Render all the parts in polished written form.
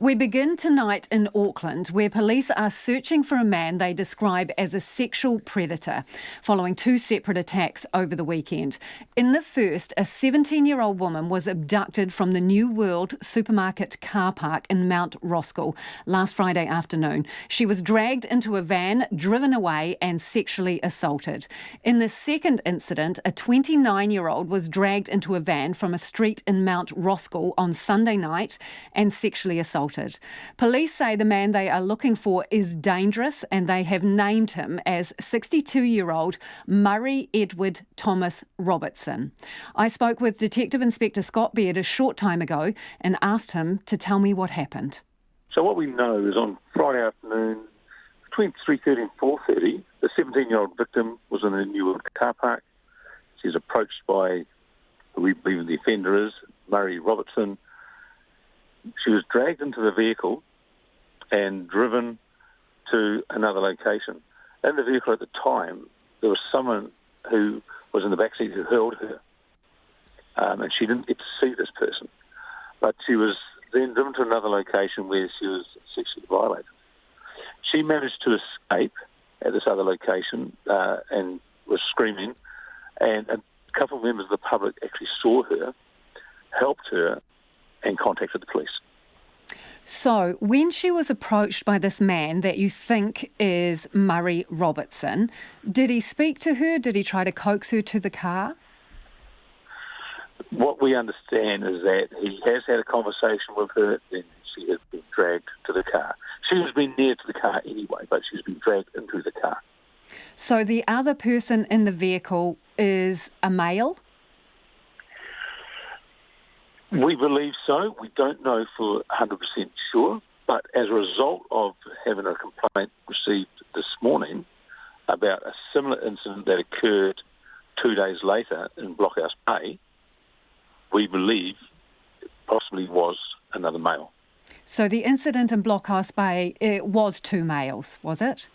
We begin tonight in Auckland, where police are searching for a man they describe as a sexual predator, following two separate attacks over the weekend. In the first, a 17-year-old woman was abducted from the New World supermarket car park in Mount Roskill last Friday afternoon. She was dragged into a van, driven away and sexually assaulted. In the second incident, a 29-year-old was dragged into a van from a street in Mount Roskill on Sunday night and sexually assaulted. Police say the man they are looking for is dangerous and they have named him as 62-year-old Murray Edward Thomas Robertson. I spoke with Detective Inspector Scott Baird a short time ago and asked him to tell me what happened. So what we know is on Friday afternoon, between 3:30 and 4:30, the 17-year-old victim was in a New World car park. She was approached by who we believe the offender is, Murray Robertson. She was dragged into the vehicle and driven to another location. In the vehicle at the time, there was someone who was in the backseat who held her, and she didn't get to see this person. But she was then driven to another location where she was sexually violated. She managed to escape at this other location and was screaming, and a couple of members of the public actually saw her, helped her, and contacted the police. So, when she was approached by this man that you think is Murray Robertson, did he speak to her? Did he try to coax her to the car? What we understand is that he has had a conversation with her, then she has been dragged to the car. She has been near to the car anyway, but she's been dragged into the car. So the other person in the vehicle is a male? We believe so. We don't know for 100% sure, but as a result of having a complaint received this morning about a similar incident that occurred 2 days later in Blockhouse Bay, we believe it possibly was another male. So the incident in Blockhouse Bay, it was two males, was it?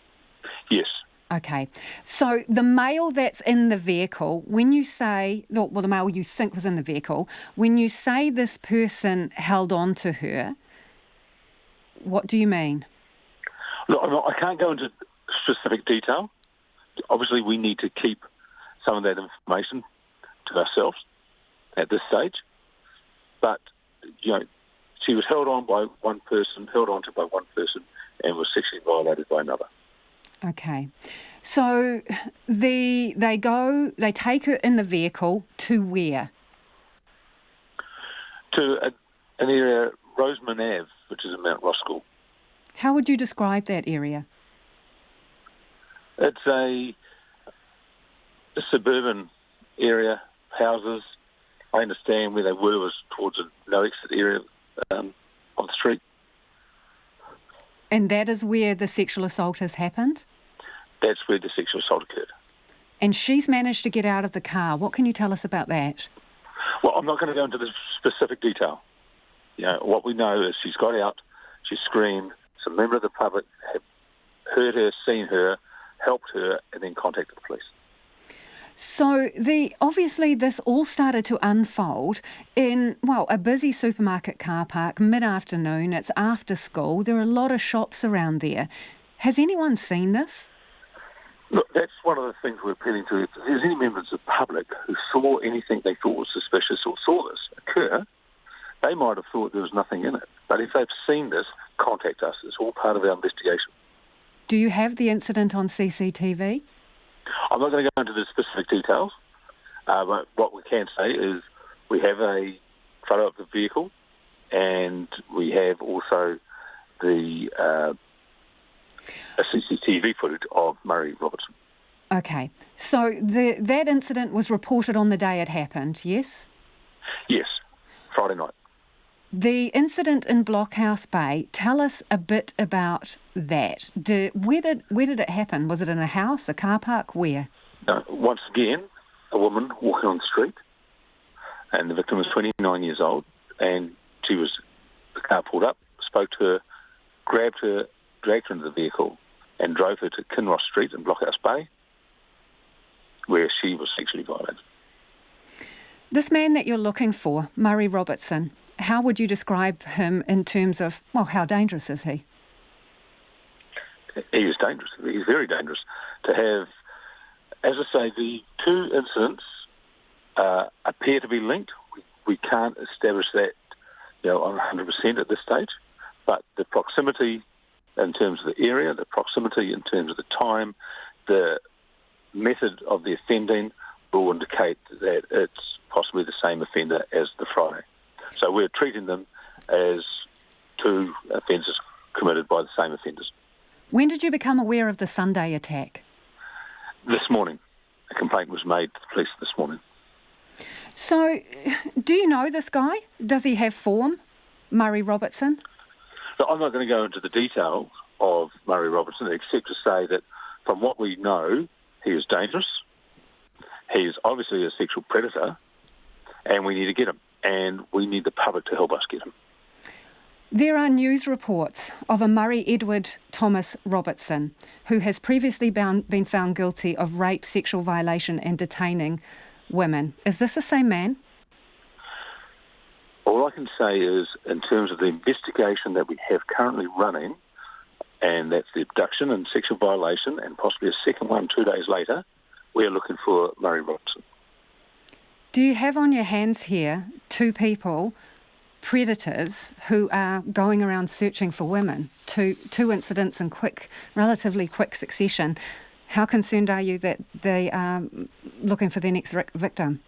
Yes. Okay. So the male that's in the vehicle, when you say, well, the male you think was in the vehicle, when you say this person held on to her, what do you mean? Look, I can't go into specific detail. Obviously, we need to keep some of that information to ourselves at this stage. But, she was held on to by one person, and was sexually violated by another. Okay. So they take her in the vehicle to where? To an area, Roseman Ave, which is in Mount Roskill. How would you describe that area? It's a suburban area, houses. I understand where they were was towards a no-exit area on the street. And that is where the sexual assault has happened? That's where the sexual assault occurred. And she's managed to get out of the car. What can you tell us about that? Well, I'm not going to go into the specific detail. What we know is she's got out, she screamed, some member of the public had heard her, seen her, helped her, and then contacted the police. So obviously this all started to unfold in, a busy supermarket car park, mid-afternoon. It's after school. There are a lot of shops around there. Has anyone seen this? Look, that's one of the things we're appealing to. If there's any members of the public who saw anything they thought was suspicious or saw this occur, they might have thought there was nothing in it. But if they've seen this, contact us. It's all part of our investigation. Do you have the incident on CCTV? I'm not going to go into the specific details, but what we can say is we have a photo of the vehicle and we have also a CCTV footage of Murray Robertson. Okay. So that incident was reported on the day it happened, yes? Yes, Friday night. The incident in Blockhouse Bay, tell us a bit about that. Where did it happen? Was it in a house, a car park, where? Once again, a woman walking on the street, and the victim was 29 years old, and the car pulled up, spoke to her, grabbed her, dragged her into the vehicle, and drove her to Kinross Street in Blockhouse Bay, where she was sexually violated. This man that you're looking for, Murray Robertson, How would you describe him in terms of, well, how dangerous is he? He is dangerous. He's very dangerous. To have, as I say, the two incidents appear to be linked. We can't establish that, on 100% at this stage, but the proximity in terms of the area, the proximity in terms of the time, the method of the offending will indicate that it's possibly the same offender as the Friday. So we're treating them as two offences committed by the same offenders. When did you become aware of the Sunday attack? This morning. A complaint was made to the police this morning. So, do you know this guy? Does he have form, Murray Robertson? So I'm not going to go into the details of Murray Robertson, except to say that from what we know, he is dangerous. He's obviously a sexual predator, and we need to get him. And we need the public to help us get him. There are news reports of a Murray Edward Thomas Robertson who has previously been found guilty of rape, sexual violation and detaining women. Is this the same man? All I can say is, in terms of the investigation that we have currently running, and that's the abduction and sexual violation, and possibly a second one 2 days later, we are looking for Murray Robertson. Do you have on your hands here two people, predators, who are going around searching for women? Two incidents in relatively quick succession. How concerned are you that they are looking for their next victim?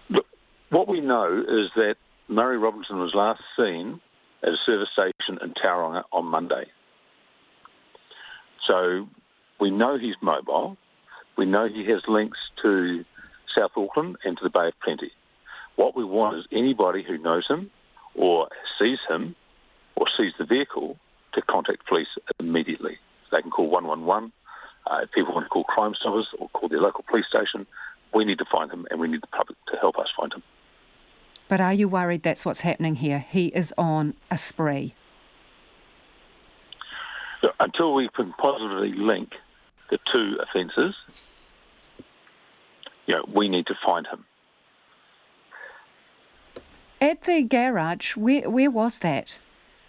Look, what we know is that Murray Robertson was last seen at a service station in Tauranga on Monday. So we know he's mobile. We know he has links to South Auckland and to the Bay of Plenty. What we want is anybody who knows him or sees him or sees the vehicle to contact police immediately. They can call 111. If people want to call Crimestoppers or call their local police station, we need to find him and we need the public to help us find him. But are you worried that's what's happening here? He is on a spree. So until we can positively link the two offences, we need to find him. At the garage, where was that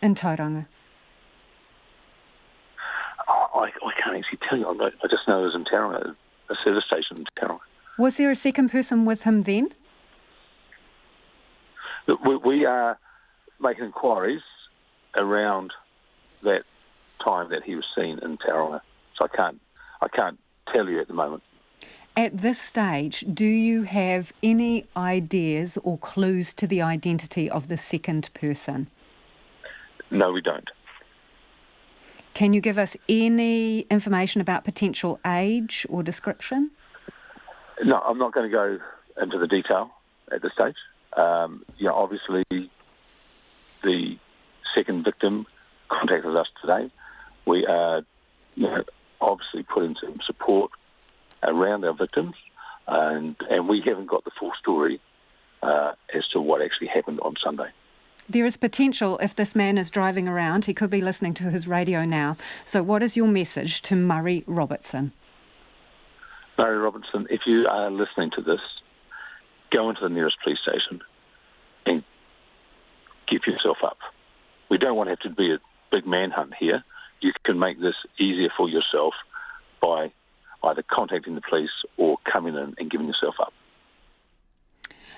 in Tauranga? I can't actually tell you. I just know it was in Tauranga, a service station in Tauranga. Was there a second person with him then? We are making inquiries around that time that he was seen in Tauranga. So I can't tell you at the moment. At this stage, do you have any ideas or clues to the identity of the second person? No, we don't. Can you give us any information about potential age or description? No, I'm not going to go into the detail at this stage. Obviously, the second victim contacted us today. We are, obviously putting some support around our victims, and we haven't got the full story as to what actually happened on Sunday. There is potential if this man is driving around. He could be listening to his radio now. So what is your message to Murray Robertson? Murray Robertson, if you are listening to this, go into the nearest police station and give yourself up. We don't want to have to be a big manhunt here. You can make this easier for yourself by either contacting the police or coming in and giving yourself up.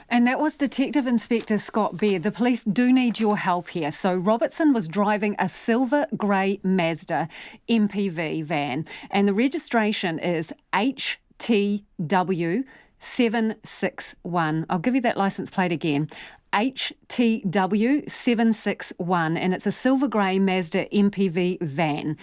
And that was Detective Inspector Scott Baird. The police do need your help here. So Robertson was driving a silver grey Mazda MPV van, and the registration is HTW761. I'll give you that licence plate again. HTW761, and it's a silver grey Mazda MPV van.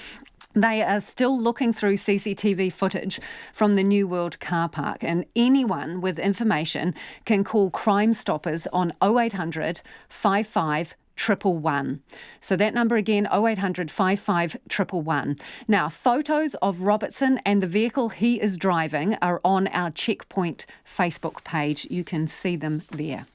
They are still looking through CCTV footage from the New World car park, and anyone with information can call Crimestoppers on 0800 55 111. So that number again, 0800 55 111. Now, photos of Robertson and the vehicle he is driving are on our Checkpoint Facebook page. You can see them there.